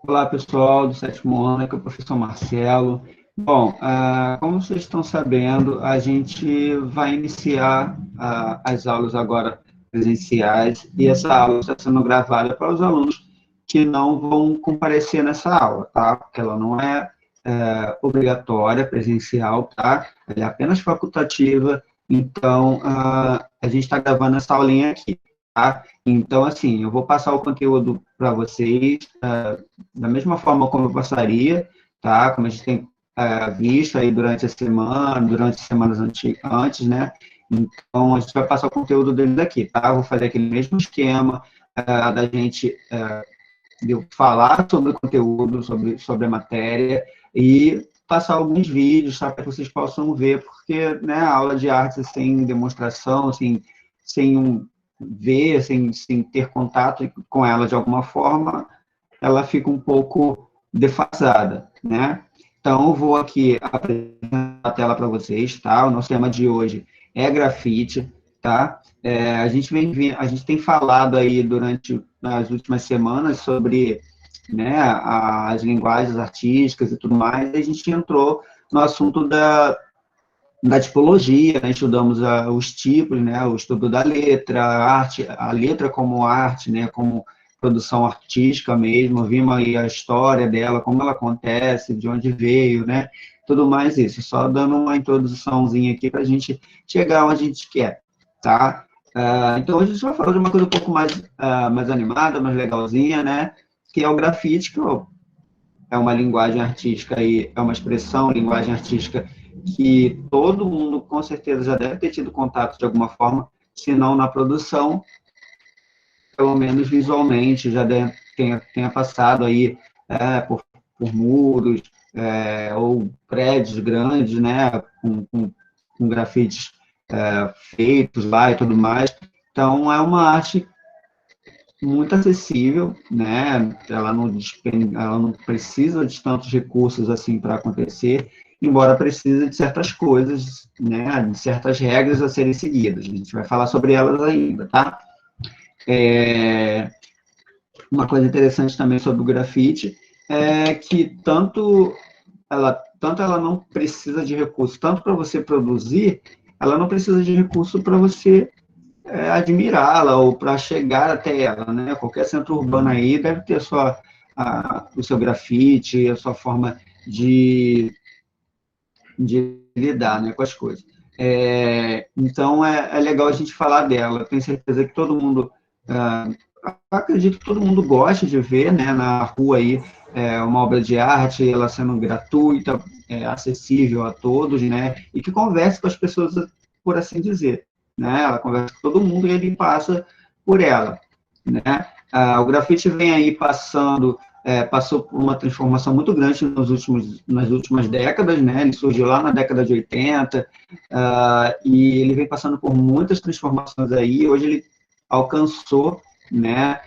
Olá, pessoal do sétimo ano, aqui é o professor Marcelo. Bom, como vocês estão sabendo, a gente vai iniciar as aulas agora presenciais e essa aula está sendo gravada para os alunos que não vão comparecer nessa aula, tá? Porque ela não é, obrigatória, presencial, tá? Ela é apenas facultativa, então a gente está gravando essa aulinha aqui, tá? Então, assim, eu vou passar o conteúdo para vocês, da mesma forma como eu passaria, tá? Como a gente tem visto aí durante a semana, durante as semanas antes, né? Então, a gente vai passar o conteúdo deles aqui, tá? Vou fazer aquele mesmo esquema da gente de eu falar sobre o conteúdo, sobre a matéria e passar alguns vídeos, tá? Para que vocês possam ver, porque, né, a aula de artes sem demonstração, sem ver, sem ter contato com ela de alguma forma, ela fica um pouco defasada, né? Então, eu vou aqui apresentar a tela para vocês, tá? O nosso tema de hoje é grafite, tá? A gente tem falado aí durante as últimas semanas sobre, né, as linguagens artísticas e tudo mais, e a gente entrou no assunto da tipologia, né? Estudamos os tipos, né? O estudo da letra, a letra como arte, né? Como produção artística mesmo, vimos aí a história dela, como ela acontece, de onde veio, né? Tudo mais isso, só dando uma introduçãozinha aqui para a gente chegar onde a gente quer, tá? Então, hoje a gente vai falar de uma coisa um pouco mais animada, mais legalzinha, né? Que é o grafite, que é uma linguagem artística e é uma expressão, linguagem artística que todo mundo com certeza já deve ter tido contato de alguma forma, se não na produção, pelo menos visualmente, tenha passado aí por muros ou prédios grandes, né, com grafites feitos lá e tudo mais. Então, é uma arte muito acessível, né? Ela não precisa de tantos recursos assim para acontecer, embora precise de certas coisas, né? De certas regras a serem seguidas. A gente vai falar sobre elas ainda, tá? Uma coisa interessante também sobre o grafite é que tanto ela não precisa de recurso, tanto para você produzir, ela não precisa de recurso para você admirá-la ou para chegar até ela, né? Qualquer centro urbano aí deve ter o seu grafite, a sua forma de lidar, né, com as coisas. Então, é legal a gente falar dela. Tenho certeza que todo mundo, ah, acredito que todo mundo gosta de ver, né, na rua aí, uma obra de arte, ela sendo gratuita, acessível a todos, né, e que converse com as pessoas, por assim dizer, né, ela conversa com todo mundo e ele passa por ela, né. O grafite vem aí passou por uma transformação muito grande nas últimas décadas, né? Ele surgiu lá na década de 80, e ele vem passando por muitas transformações aí, hoje ele alcançou, né,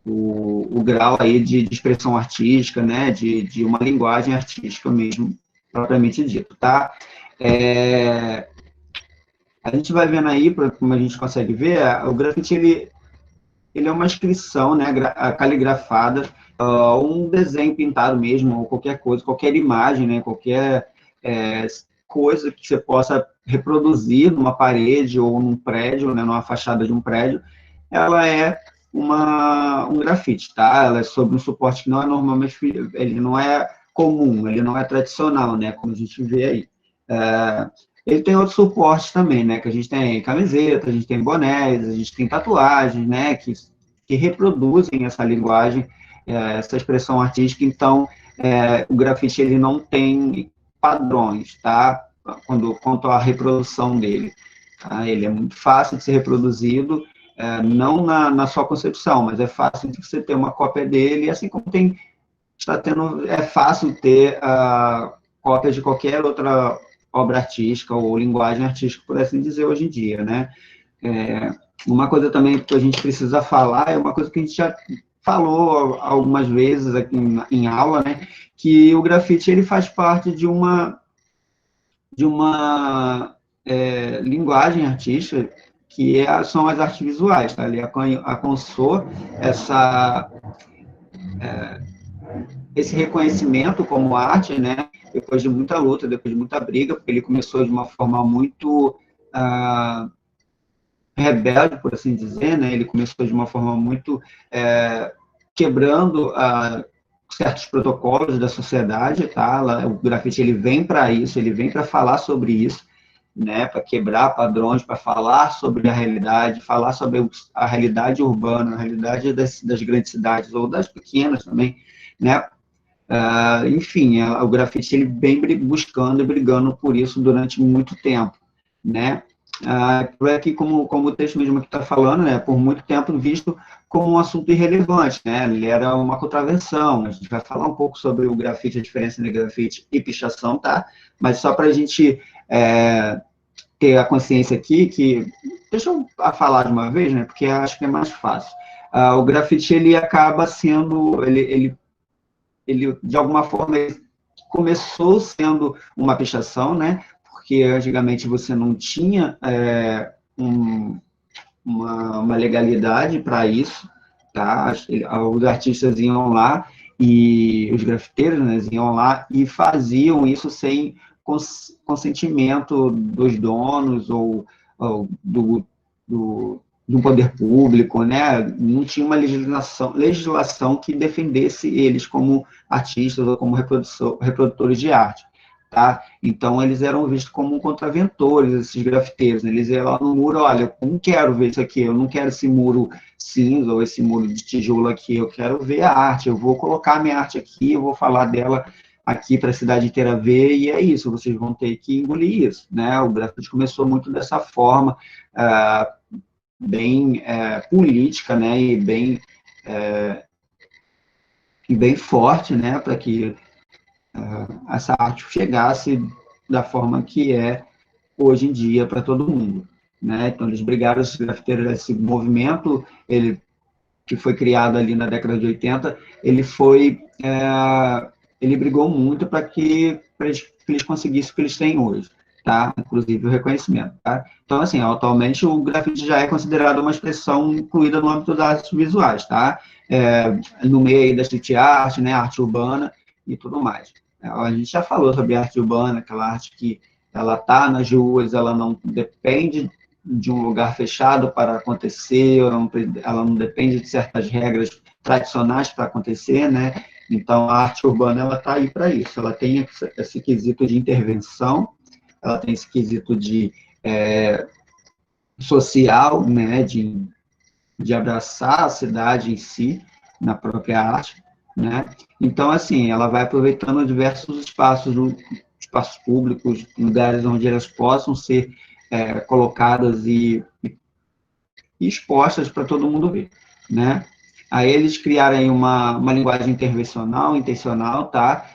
o grau aí de expressão artística, né, de uma linguagem artística mesmo, propriamente dito, tá? A gente vai vendo aí, como a gente consegue ver, o grafite, ele é uma inscrição, né, caligrafada, um desenho pintado mesmo, ou qualquer coisa, qualquer imagem, né, qualquer é, coisa que você possa reproduzir numa parede ou num prédio, né, numa fachada de um prédio, ela é um grafite, tá? Ela é sobre um suporte que não é normalmente, ele não é comum, ele não é tradicional, né, como a gente vê aí. Ele tem outros suportes também, né? Que a gente tem camiseta, a gente tem bonés, a gente tem tatuagens, né? Que reproduzem essa linguagem, essa expressão artística. Então, o grafite ele não tem padrões, tá? Quanto à reprodução dele. Tá? Ele é muito fácil de ser reproduzido, não na sua concepção, mas é fácil de você ter uma cópia dele, assim como é fácil ter cópia de qualquer outra obra artística ou linguagem artística, por assim dizer, hoje em dia, né? Uma coisa também que a gente precisa falar é uma coisa que a gente já falou algumas vezes aqui em aula, né? Que o grafite ele faz parte de uma linguagem artística são as artes visuais, tá? Ele alcançou esse reconhecimento como arte, né, depois de muita luta, depois de muita briga, porque ele começou de uma forma muito rebelde, por assim dizer, né, ele começou de uma forma muito quebrando certos protocolos da sociedade, tá? O grafite ele vem para isso, ele vem para falar sobre isso, né? Para quebrar padrões, para falar sobre a realidade, falar sobre a realidade urbana, a realidade das grandes cidades ou das pequenas também, né? Enfim, o grafite ele vem buscando e brigando por isso durante muito tempo, né? Por aqui, como o texto mesmo que está falando, né, por muito tempo visto como um assunto irrelevante, né, ele era uma contravenção, a gente vai falar um pouco sobre o grafite, a diferença entre grafite e pichação, tá? Mas só para a gente ter a consciência aqui que, deixa eu falar de uma vez, né, porque acho que é mais fácil. O grafite, ele acaba sendo, ele de alguma forma, ele começou sendo uma pichação, né, porque antigamente você não tinha uma legalidade para isso, tá? Os artistas iam lá e os grafiteiros, né, iam lá e faziam isso sem consentimento dos donos ou do poder público, né? Não tinha uma legislação que defendesse eles como artistas ou como reprodutores de arte. Tá? Então, eles eram vistos como contraventores, esses grafiteiros. Né? Eles iam lá no muro, olha, eu não quero ver isso aqui, eu não quero esse muro cinza ou esse muro de tijolo aqui, eu quero ver a arte, eu vou colocar a minha arte aqui, eu vou falar dela aqui para a cidade inteira ver, e é isso, vocês vão ter que engolir isso. Né? O grafite começou muito dessa forma, bem política, né? E bem forte, né? Para que essa arte chegasse da forma que é hoje em dia para todo mundo. Né? Então, eles brigaram, os grafiteiros, esse movimento, que foi criado ali na década de 80, ele brigou muito para que eles conseguissem o que eles têm hoje, tá? Inclusive o reconhecimento. Tá? Então, assim, atualmente o grafite já é considerado uma expressão incluída no âmbito das artes visuais, tá? No meio da street art, né, arte urbana e tudo mais. A gente já falou sobre arte urbana, aquela arte que ela está nas ruas, ela não depende de um lugar fechado para acontecer, ela não depende de certas regras tradicionais para acontecer, né? Então, a arte urbana, ela está aí para isso, ela tem esse quesito de intervenção, ela tem esse quesito de social, né, de abraçar a cidade em si, na própria arte, né? Então, assim, ela vai aproveitando diversos espaços públicos, lugares onde elas possam ser colocadas e expostas para todo mundo ver, né? Aí eles criaram aí uma linguagem intervencional, intencional, tá?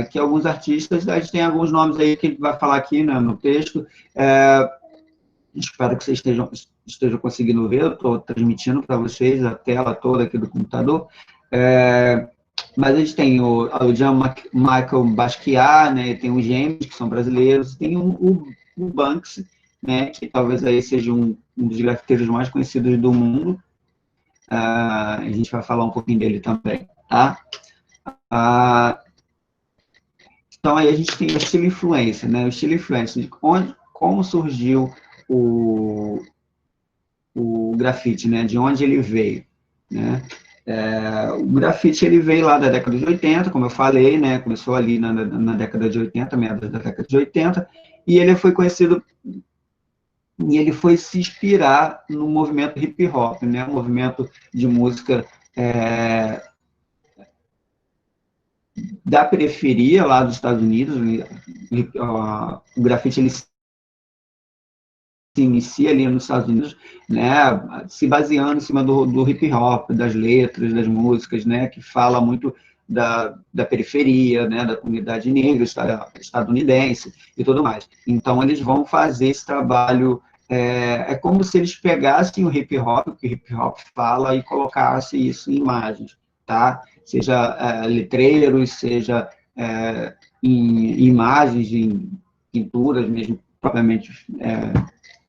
Que alguns artistas, a gente tem alguns nomes aí que a gente vai falar aqui, né, no texto, espero que vocês estejam conseguindo ver, eu estou transmitindo para vocês a tela toda aqui do computador, mas a gente tem o Jean-Michel Basquiat, né, tem os Gêmeos, que são brasileiros, tem o Banksy, né, que talvez aí seja um dos grafiteiros mais conhecidos do mundo, a gente vai falar um pouquinho dele também, tá? Então, aí a gente tem o estilo influência, né, o estilo influência, como surgiu o grafite, né, de onde ele veio, né? O grafite ele veio lá da década de 80, como eu falei, né, começou ali na década de 80, meados da década de 80, e ele foi conhecido, e ele foi se inspirar no movimento hip hop, né, um movimento de música da periferia lá dos Estados Unidos. O grafite ele se inicia ali nos Estados Unidos, né, se baseando em cima do hip hop, das letras, das músicas, né, que fala muito da periferia, né, da comunidade negra estadunidense e tudo mais. Então, eles vão fazer esse trabalho, é como se eles pegassem o que o hip hop fala, e colocassem isso em imagens, tá? Seja letreiros, seja em imagens, em pinturas mesmo, propriamente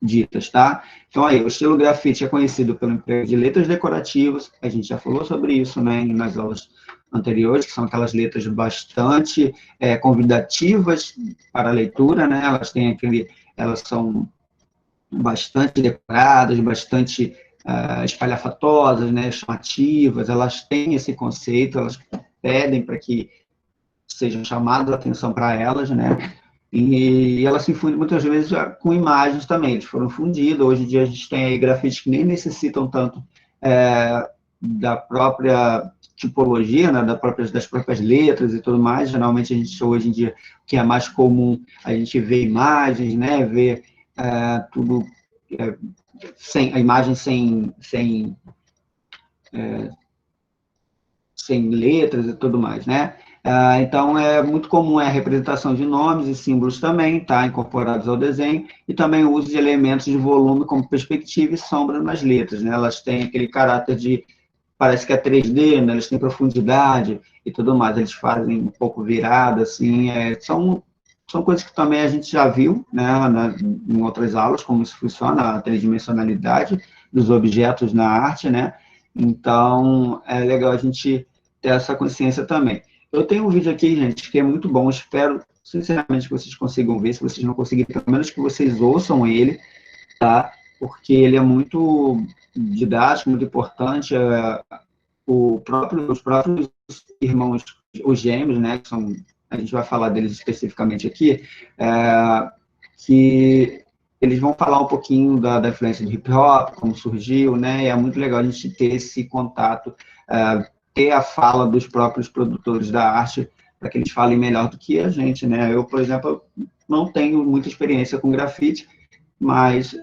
ditas, tá? Então, aí, o estilo grafite é conhecido pelo emprego de letras decorativas, a gente já falou sobre isso, né, nas aulas anteriores, que são aquelas letras bastante convidativas para a leitura, né, elas são bastante decoradas, bastante espalhafatosas, né, chamativas, elas têm esse conceito, elas pedem para que sejam chamadas a atenção para elas, né, e elas se fundem muitas vezes com imagens também, eles foram fundidos, hoje em dia a gente tem aí grafites que nem necessitam tanto da própria tipologia, né, das próprias letras e tudo mais, geralmente a gente, hoje em dia, que é mais comum, a gente vê imagens, né, vê tudo, sem, a imagem sem letras e tudo mais, né? Então, é muito comum a representação de nomes e símbolos também, tá? Incorporados ao desenho, e também o uso de elementos de volume como perspectiva e sombra nas letras, né? Elas têm aquele caráter de, parece que é 3D, né? Eles têm profundidade e tudo mais, eles fazem um pouco virada, assim, são coisas que também a gente já viu, né, em outras aulas, como isso funciona, a tridimensionalidade dos objetos na arte, né? Então, é legal a gente ter essa consciência também. Eu tenho um vídeo aqui, gente, que é muito bom, espero, sinceramente, que vocês consigam ver, se vocês não conseguirem, pelo menos que vocês ouçam ele, tá? Porque ele é muito didático, muito importante, os próprios irmãos, os gêmeos, né, que são, a gente vai falar deles especificamente aqui, que eles vão falar um pouquinho da influência do hip hop, como surgiu, né, e é muito legal a gente ter esse contato, ter a fala dos próprios produtores da arte, para que eles falem melhor do que a gente, né. Eu, por exemplo, não tenho muita experiência com grafite, mas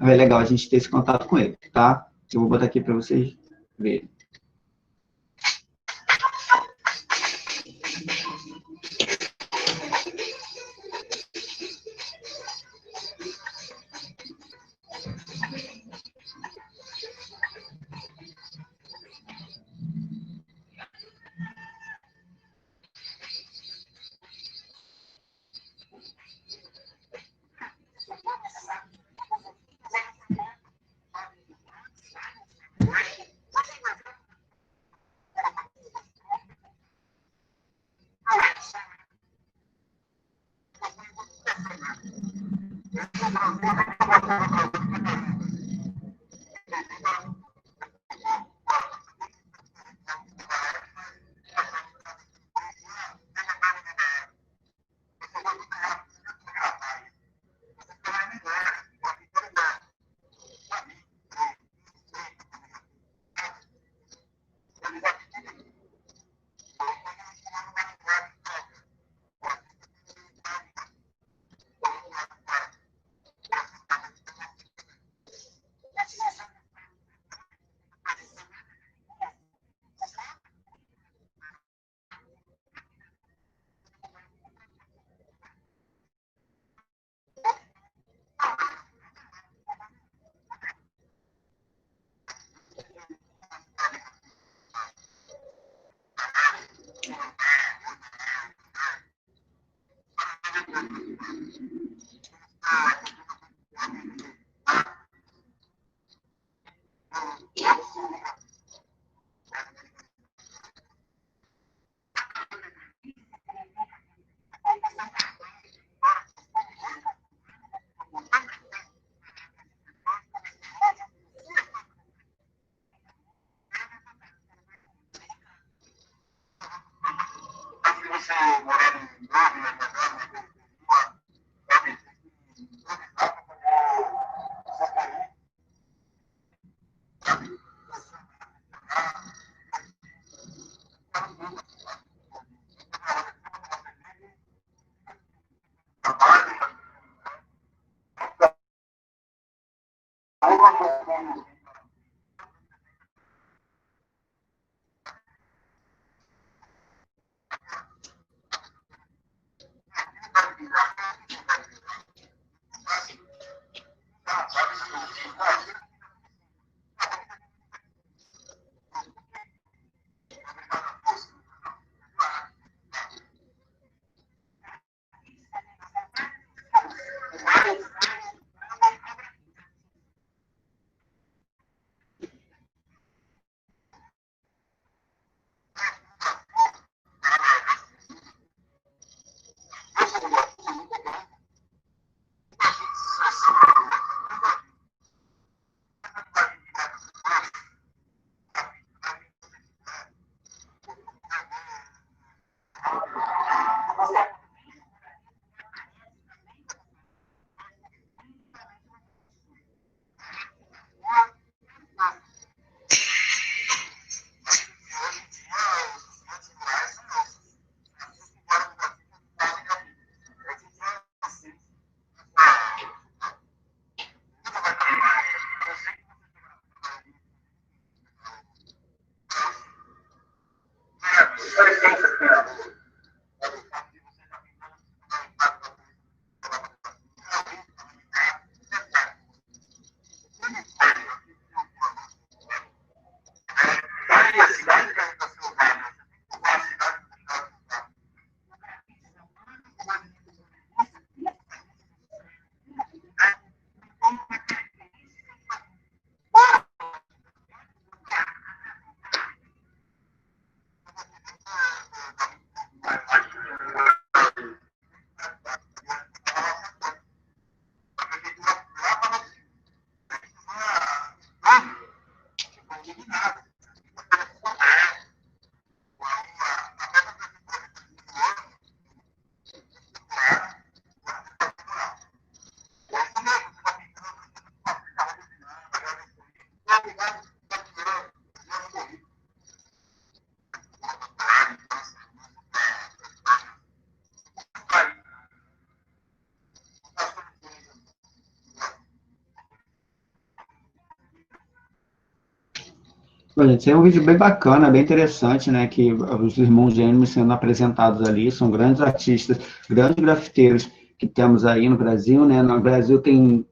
é legal a gente ter esse contato com ele, tá? Eu vou botar aqui para vocês verem. Bom, gente, esse é um vídeo bem bacana, bem interessante, né? Que os irmãos gêmeos sendo apresentados ali, são grandes artistas, grandes grafiteiros que temos aí no Brasil, né? No Brasil tem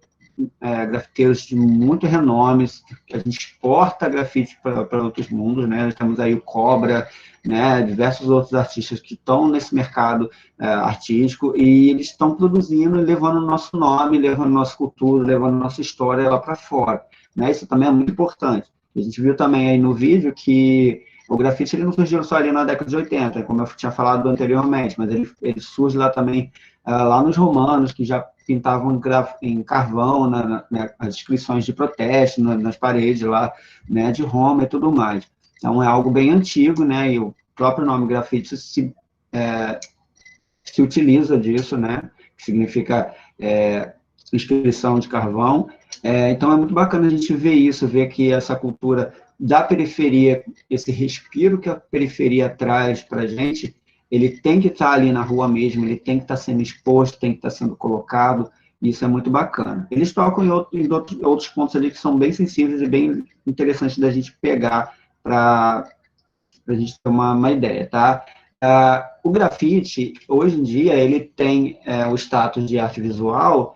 grafiteiros de muito renomes, que a gente exporta grafite para outros mundos, né? Temos aí o Cobra, né? Diversos outros artistas que estão nesse mercado artístico e eles estão produzindo, levando o nosso nome, levando nossa cultura, levando nossa história lá para fora, né? Isso também é muito importante. A gente viu também aí no vídeo que o grafite ele não surgiu só ali na década de 80, como eu tinha falado anteriormente, mas ele surge lá também, lá nos romanos, que já pintavam em carvão nas inscrições de protesto, nas paredes lá, né, de Roma e tudo mais. Então é algo bem antigo, né, e o próprio nome grafite se utiliza disso, né, que significa inscrição de carvão. Então é muito bacana a gente ver isso, ver que essa cultura da periferia, esse respiro que a periferia traz para a gente, ele tem que estar ali na rua mesmo, ele tem que estar sendo exposto, tem que estar sendo colocado, e isso é muito bacana. Eles tocam em outros pontos ali que são bem sensíveis e bem interessantes da gente pegar para a gente ter uma ideia, tá? O grafite, hoje em dia, ele tem o status de arte visual,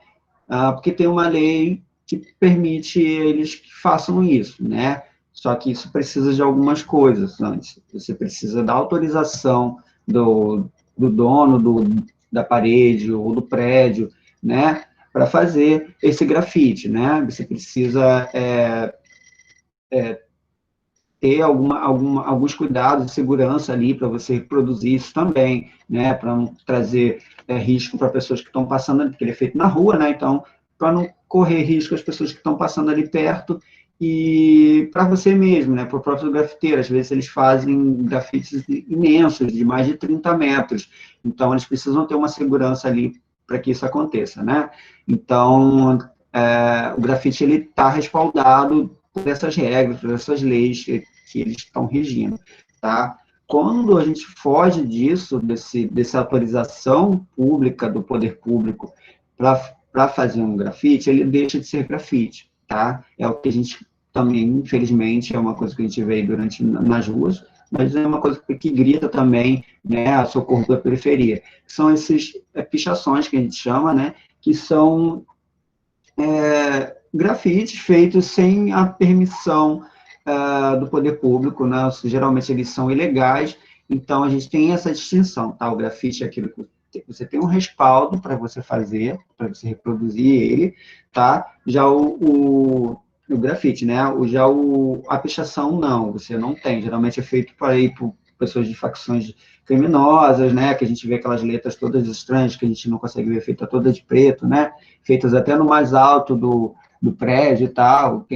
porque tem uma lei que permite eles que façam isso, né? Só que isso precisa de algumas coisas antes. Você precisa da autorização do dono da parede ou do prédio, né? Para fazer esse grafite, né? Você precisa ter alguns cuidados de segurança ali para você produzir isso também, né? Para não trazer risco para pessoas que estão passando ali, porque ele é feito na rua, né? Então, para não correr risco as pessoas que estão passando ali perto e para você mesmo, né? Para o próprio grafiteiro, às vezes eles fazem grafites imensos, de mais de 30 metros, então eles precisam ter uma segurança ali para que isso aconteça, né? Então, o grafite ele está respaldado por essas regras, por essas leis que eles estão regindo, tá? Quando a gente foge disso, dessa autorização pública, do poder público, para fazer um grafite, ele deixa de ser grafite, tá? É o que a gente também, infelizmente, é uma coisa que a gente vê durante nas ruas, mas é uma coisa que grita também, né, a socorro da periferia. São esses pichações que a gente chama, né, que são grafites feitos sem a permissão do poder público, né? Geralmente eles são ilegais, então a gente tem essa distinção, tá? O grafite é aquilo que você tem um respaldo para você fazer, para você reproduzir ele, tá? Já o grafite, né? A pichação, não, você não tem. Geralmente é feito para ir por pessoas de facções criminosas, né? Que a gente vê aquelas letras todas estranhas, que a gente não consegue ver feita toda de preto, né? Feitas até no mais alto do prédio e tal,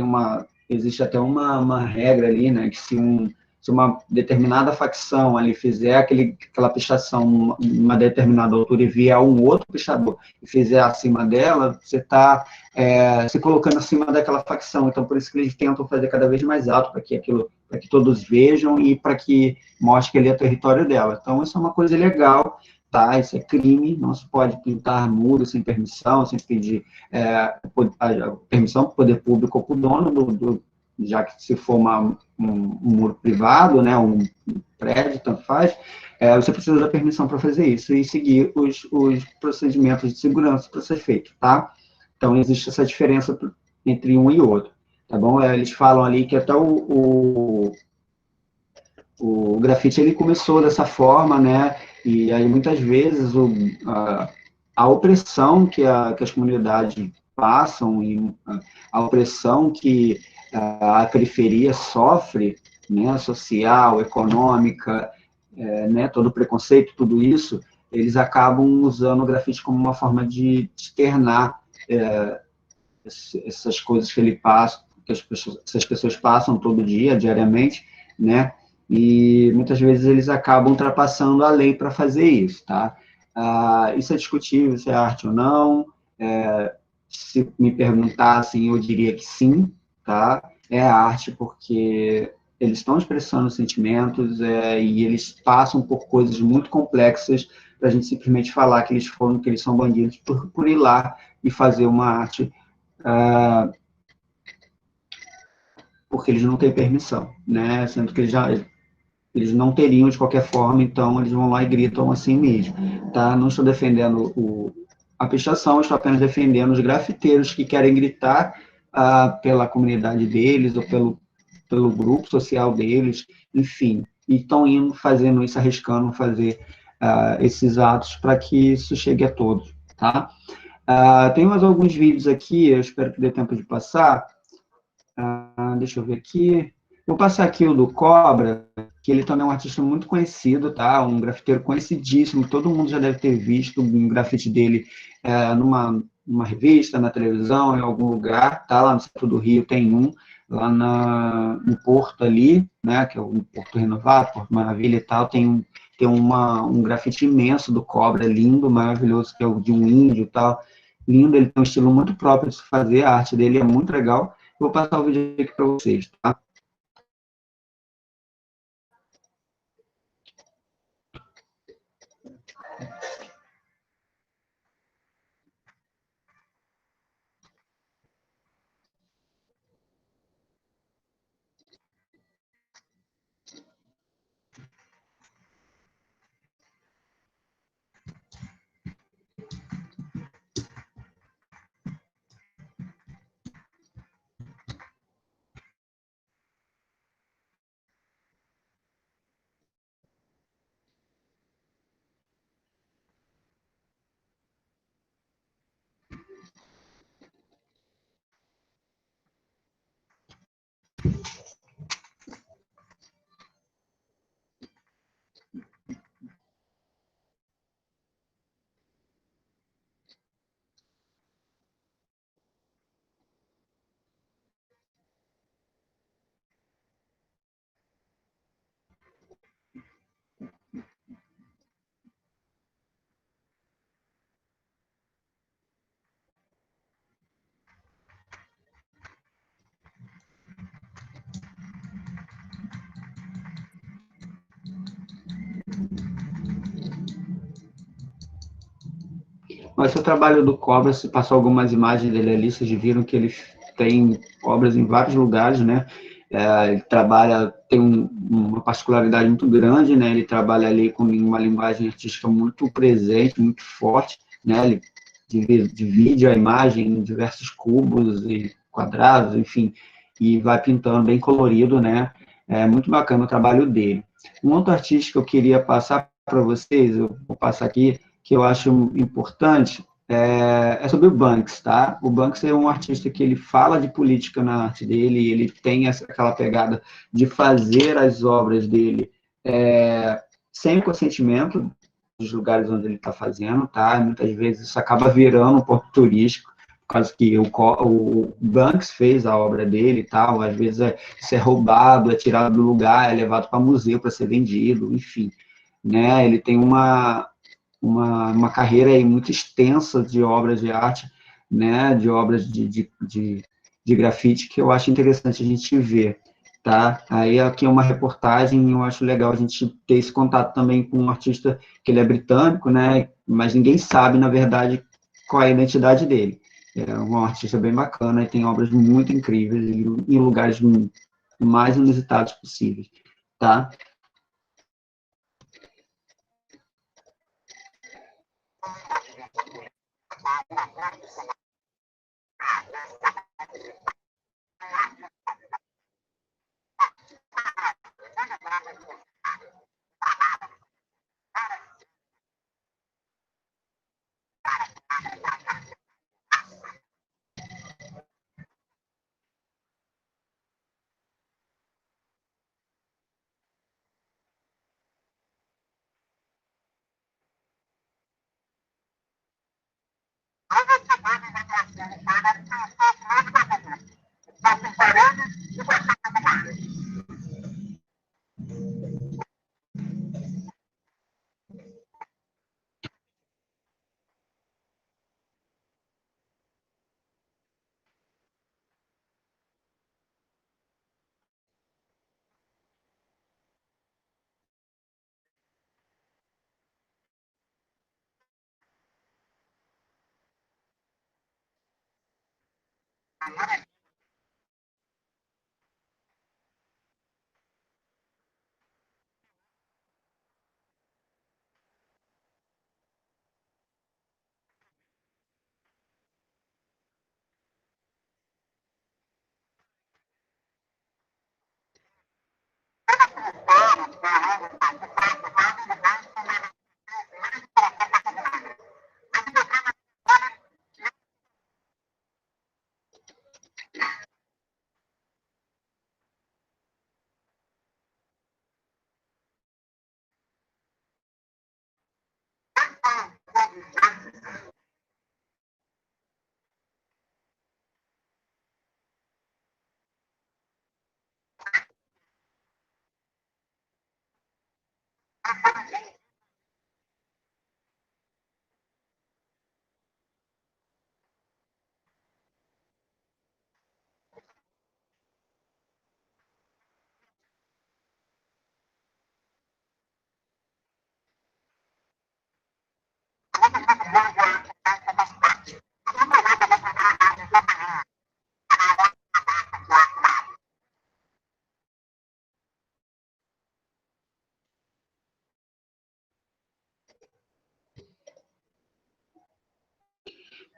existe até uma regra ali, né, que se uma determinada facção ali fizer aquela pichação uma determinada altura e vier um outro pichador e fizer acima dela, você está se colocando acima daquela facção. Então, por isso que eles tentam fazer cada vez mais alto, para que todos vejam e para que mostre que ele é território dela. Então, isso é uma coisa legal, tá? Isso é crime, não se pode pintar muros sem permissão, sem pedir a permissão para o poder público ou para o dono já que se for um muro privado, né, um prédio, tanto faz, você precisa da permissão para fazer isso e seguir os procedimentos de segurança para ser feito, tá? Então, existe essa diferença entre um e outro, tá bom? Eles falam ali que até o grafite ele começou dessa forma, né? E aí muitas vezes a opressão que as comunidades passam e a opressão que a periferia sofre, né? Social, econômica, né? Todo o preconceito, tudo isso, eles acabam usando o grafite como uma forma de externar essas coisas que ele passa, que essas pessoas passam todo dia, diariamente, né? E muitas vezes eles acabam ultrapassando a lei para fazer isso, tá? Isso é discutível, se é arte ou não. Se me perguntassem, eu diria que sim, tá? É arte porque eles estão expressando sentimentos e eles passam por coisas muito complexas para a gente simplesmente falar que eles são bandidos por ir lá e fazer uma arte porque eles não têm permissão, né? Sendo que eles não teriam de qualquer forma, então eles vão lá e gritam assim mesmo, tá? Não estou defendendo a pichação, estou apenas defendendo os grafiteiros que querem gritar pela comunidade deles ou pelo grupo social deles, enfim, e estão indo fazendo isso, arriscando fazer esses atos para que isso chegue a todos, tá? Tem mais alguns vídeos aqui, eu espero que dê tempo de passar. Deixa eu ver aqui. Vou passar aqui o do Cobra, que ele também é um artista muito conhecido, tá? Um grafiteiro conhecidíssimo, todo mundo já deve ter visto um grafite dele numa revista, na televisão, em algum lugar, tá? Lá no centro do Rio tem um, lá no Porto ali, né? Que é o Porto Renovado, Porto Maravilha e tal, tem um grafite imenso do Cobra, lindo, maravilhoso, que é o de um índio e tal. Lindo, ele tem um estilo muito próprio de se fazer, a arte dele é muito legal. Vou passar o vídeo aqui para vocês, tá? Mas o trabalho do Cobra, se passou algumas imagens dele ali, vocês viram que ele tem obras em vários lugares, né? Ele trabalha, tem uma particularidade muito grande, né? Ele trabalha ali com uma linguagem artística muito presente, muito forte, né? Ele divide a imagem em diversos cubos e quadrados, enfim, e vai pintando bem colorido, né? É muito bacana o trabalho dele. Um outro artista que eu queria passar para vocês, eu vou passar aqui, que eu acho importante, é sobre o Banks, tá? O Banks é um artista que ele fala de política na arte dele, ele tem aquela pegada de fazer as obras dele sem consentimento dos lugares onde ele está fazendo, tá? Muitas vezes isso acaba virando um ponto turístico, por causa que o Banks fez a obra dele e tal, às vezes isso é roubado, é tirado do lugar, é levado para museu para ser vendido, enfim, né? Ele tem uma carreira aí muito extensa de obras de arte, né, de obras de grafite, que eu acho interessante a gente ver, tá? Aí aqui é uma reportagem, eu acho legal a gente ter esse contato também com um artista que ele é britânico, né, mas ninguém sabe, na verdade, qual é a identidade dele. É um artista bem bacana e tem obras muito incríveis em lugares mais inusitados possíveis, tá?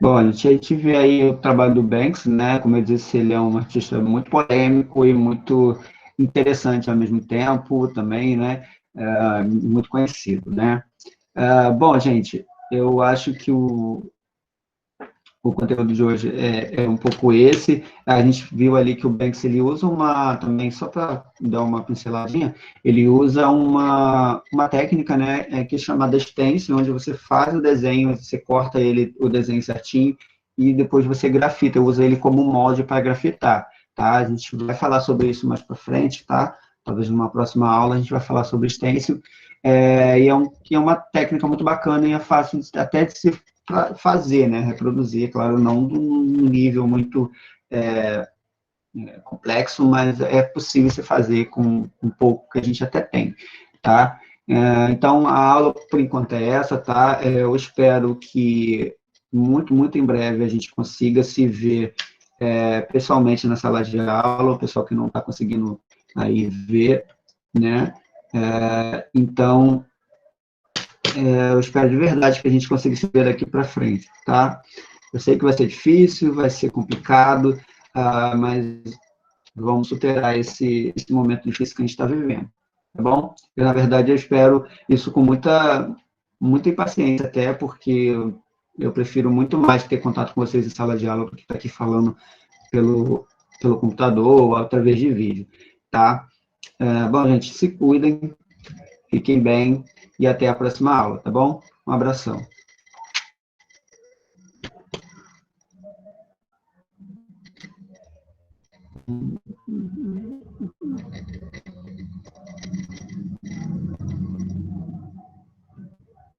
Bom, a gente vê aí o trabalho do Banks, né? Como eu disse, ele é um artista muito polêmico e muito interessante ao mesmo tempo também, né? Muito conhecido, né? Bom, gente, eu acho que o conteúdo de hoje é um pouco esse. A gente viu ali que o Banks, ele usa também, só para dar uma pinceladinha, ele usa uma técnica, né, que é chamada stencil, onde você faz o desenho, você corta o desenho certinho, e depois você grafita, usa ele como molde para grafitar, tá? A gente vai falar sobre isso mais para frente, tá? Talvez numa próxima aula a gente vai falar sobre stencil, e é uma técnica muito bacana e é fácil até de se fazer, né, reproduzir, claro, não de um nível muito complexo, mas é possível se fazer com um pouco que a gente até tem, tá? Então, a aula, por enquanto, é essa, tá? Eu espero que muito, muito em breve a gente consiga se ver pessoalmente na sala de aula, o pessoal que não está conseguindo aí ver, né? Então, eu espero de verdade que a gente consiga se ver daqui para frente, tá? Eu sei que vai ser difícil, vai ser complicado, mas vamos superar esse momento difícil que a gente está vivendo, tá bom? Eu, na verdade, eu espero isso com muita, muita impaciência até, porque eu prefiro muito mais ter contato com vocês em sala de aula do que estar aqui falando pelo computador ou através de vídeo, tá? Bom, gente, se cuidem, fiquem bem e até a próxima aula, tá bom? Um abração.